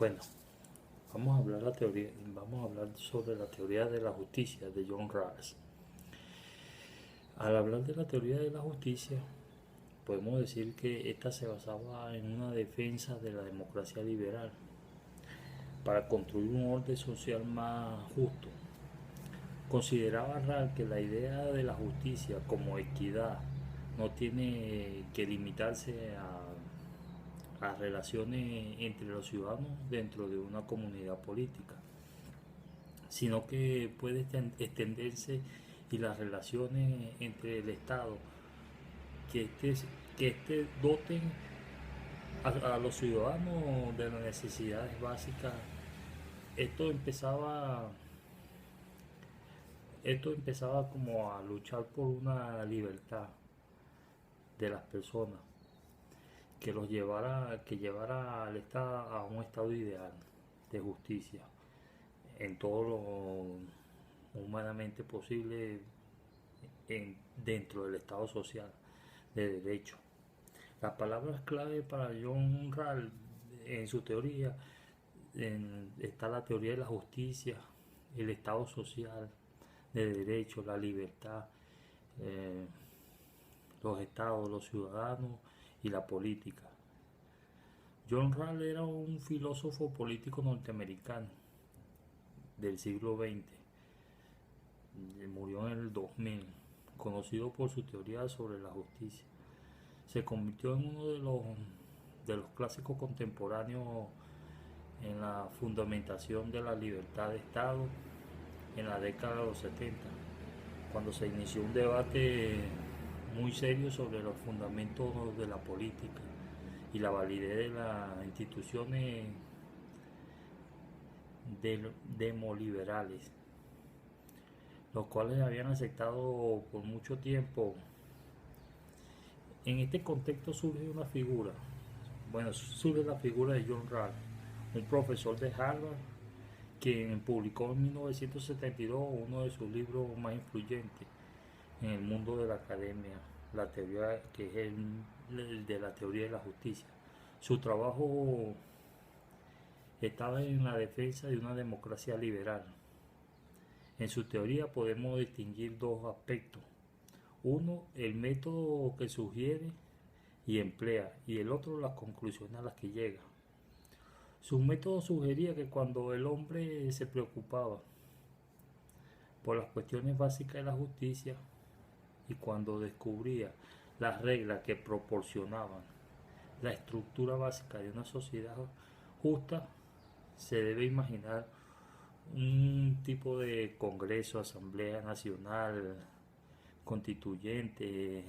Bueno, vamos a hablar sobre la teoría de la justicia de John Rawls. Al hablar de la teoría de la justicia, podemos decir que esta se basaba en una defensa de la democracia liberal para construir un orden social más justo. Consideraba Rawls que la idea de la justicia como equidad no tiene que limitarse a relaciones entre los ciudadanos dentro de una comunidad política, sino que puede extenderse y las relaciones entre el Estado, que este doten a los ciudadanos de las necesidades básicas. Esto empezaba, esto empezaba como a luchar por una libertad de las personas que llevara al Estado a un estado ideal de justicia en todo lo humanamente posible dentro del Estado social de derecho. Las palabras clave para John Rawls en su teoría está la teoría de la justicia, el Estado social de derecho, la libertad, eh, los estados, los ciudadanos y la política. John Rawls era un filósofo político norteamericano del siglo XX. Murió en el 2000, conocido por su teoría sobre la justicia. Se convirtió en uno de los clásicos contemporáneos en la fundamentación de la libertad de Estado en la década de los 70, cuando se inició un debate muy serio sobre los fundamentos de la política y la validez de las instituciones demoliberales, los cuales habían aceptado por mucho tiempo. En este contexto surge la figura de John Rawls, un profesor de Harvard quien publicó en 1972 uno de sus libros más influyentes en el mundo de la academia, la teoría que es el de la teoría de la justicia. Su trabajo estaba en la defensa de una democracia liberal. En su teoría podemos distinguir dos aspectos. Uno, el método que sugiere y emplea, y el otro, las conclusiones a las que llega. Su método sugería que cuando el hombre se preocupaba por las cuestiones básicas de la justicia y cuando descubría las reglas que proporcionaban la estructura básica de una sociedad justa, se debe imaginar un tipo de congreso, asamblea nacional, constituyente,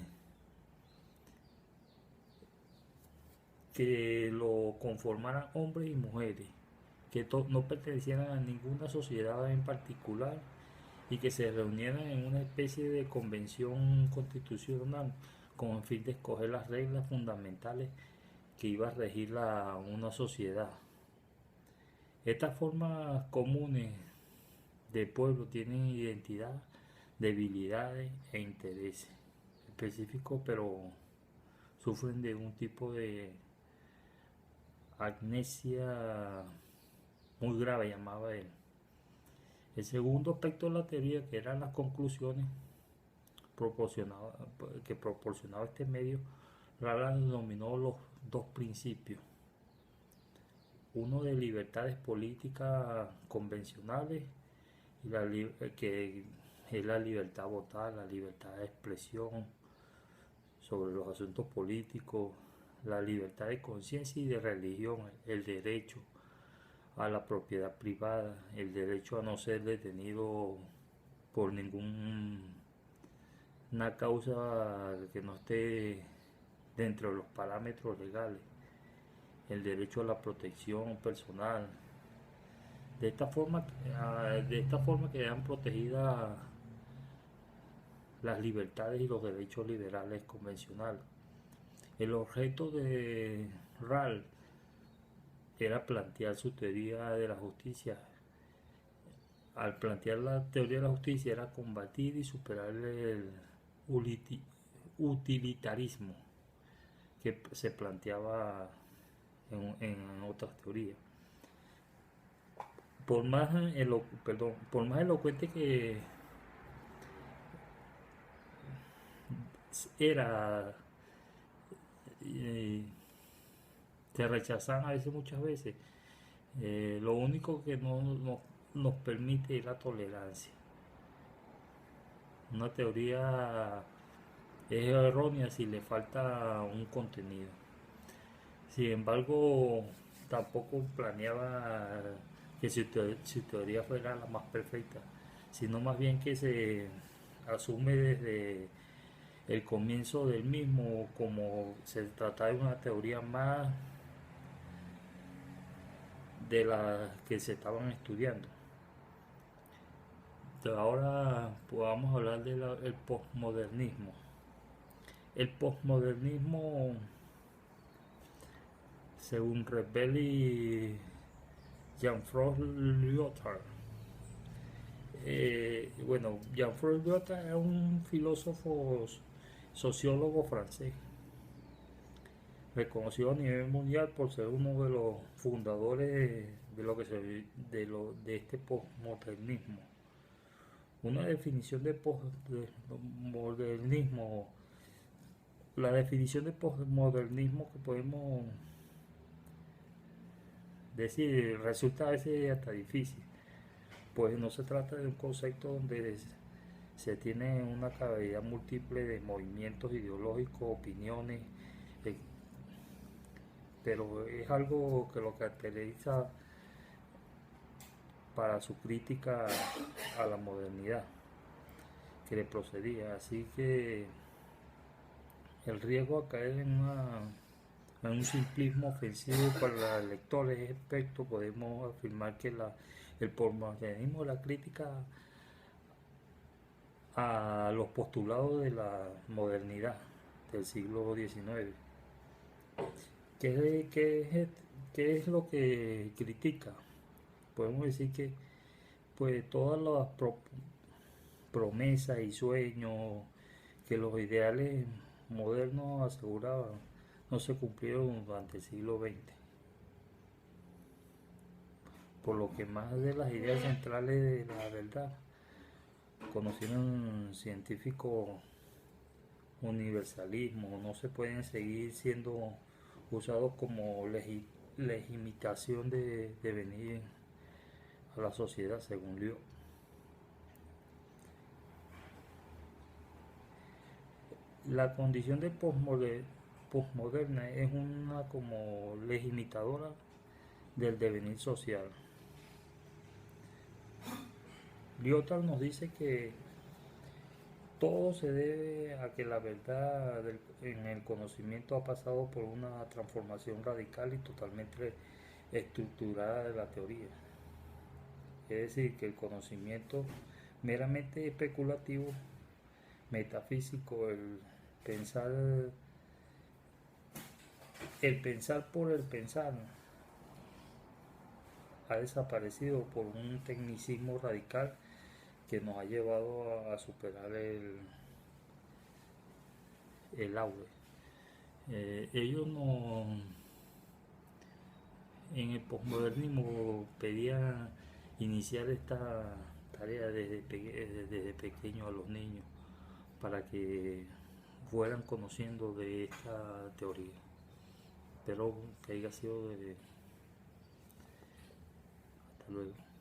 que lo conformaran hombres y mujeres, que no pertenecieran a ninguna sociedad en particular y que se reunieran en una especie de convención constitucional con el fin de escoger las reglas fundamentales que iba a regir una sociedad. Estas formas comunes de pueblo tienen identidad, debilidades e intereses específicos, pero sufren de un tipo de amnesia muy grave, llamaba él. El segundo aspecto de la teoría, que eran las conclusiones proporcionaba, que proporcionaba este medio, Rara denominó los dos principios. Uno de libertades políticas convencionales y que es la libertad a votar, la libertad de expresión sobre los asuntos políticos, la libertad de conciencia y de religión, el derecho a la propiedad privada, el derecho a no ser detenido por ninguna causa que no esté dentro de los parámetros legales, el derecho a la protección personal. De esta forma quedan protegidas las libertades y los derechos liberales convencionales. El objeto de Rawls era plantear su teoría de la justicia. Al plantear la teoría de la justicia era combatir y superar el utilitarismo que se planteaba en otras teorías. por más elocuente que era, eh, te rechazan a veces, muchas veces. Lo único que nos permite es la tolerancia. Una teoría es errónea si le falta un contenido. Sin embargo, tampoco planeaba que su teoría fuera la más perfecta, sino más bien que se asume desde el comienzo del mismo como se trata de una teoría más de las que se estaban estudiando. Ahora podamos hablar del postmodernismo. El postmodernismo, según Rebel y Jean-François Lyotard, bueno, Jean-François Lyotard es un filósofo sociólogo francés, reconocido a nivel mundial por ser uno de los fundadores de lo que de este postmodernismo. Una definición de postmodernismo, la definición de postmodernismo que podemos decir resulta a veces hasta difícil, pues no se trata de un concepto donde se tiene una cavidad múltiple de movimientos ideológicos, opiniones, eh, pero es algo que lo caracteriza para su crítica a la modernidad que le procedía. Así que el riesgo a caer en un simplismo ofensivo para los lectores es perfecto. Podemos afirmar que el postmodernismo es la crítica a los postulados de la modernidad del siglo XIX. ¿Qué, qué es lo que critica? Podemos decir que pues todas las promesas y sueños que los ideales modernos aseguraban no se cumplieron durante el siglo XX, por lo que más de las ideas centrales de la verdad, conocieron científicos universalismo, no se pueden seguir siendo usados como legitimación de venir a la sociedad, según Leo. La condición de posmoderna es una como legitimadora del devenir social. Lyotard nos dice que todo se debe a que la verdad en el conocimiento ha pasado por una transformación radical y totalmente estructurada de la teoría. Es decir, que el conocimiento meramente especulativo, metafísico, pensar, el pensar por el pensar, ha desaparecido por un tecnicismo radical que nos ha llevado a superar el auge. Ellos no, en el posmodernismo pedían iniciar esta tarea desde pequeño a los niños para que fueran conociendo de esta teoría. Espero que haya sido de... Hasta luego.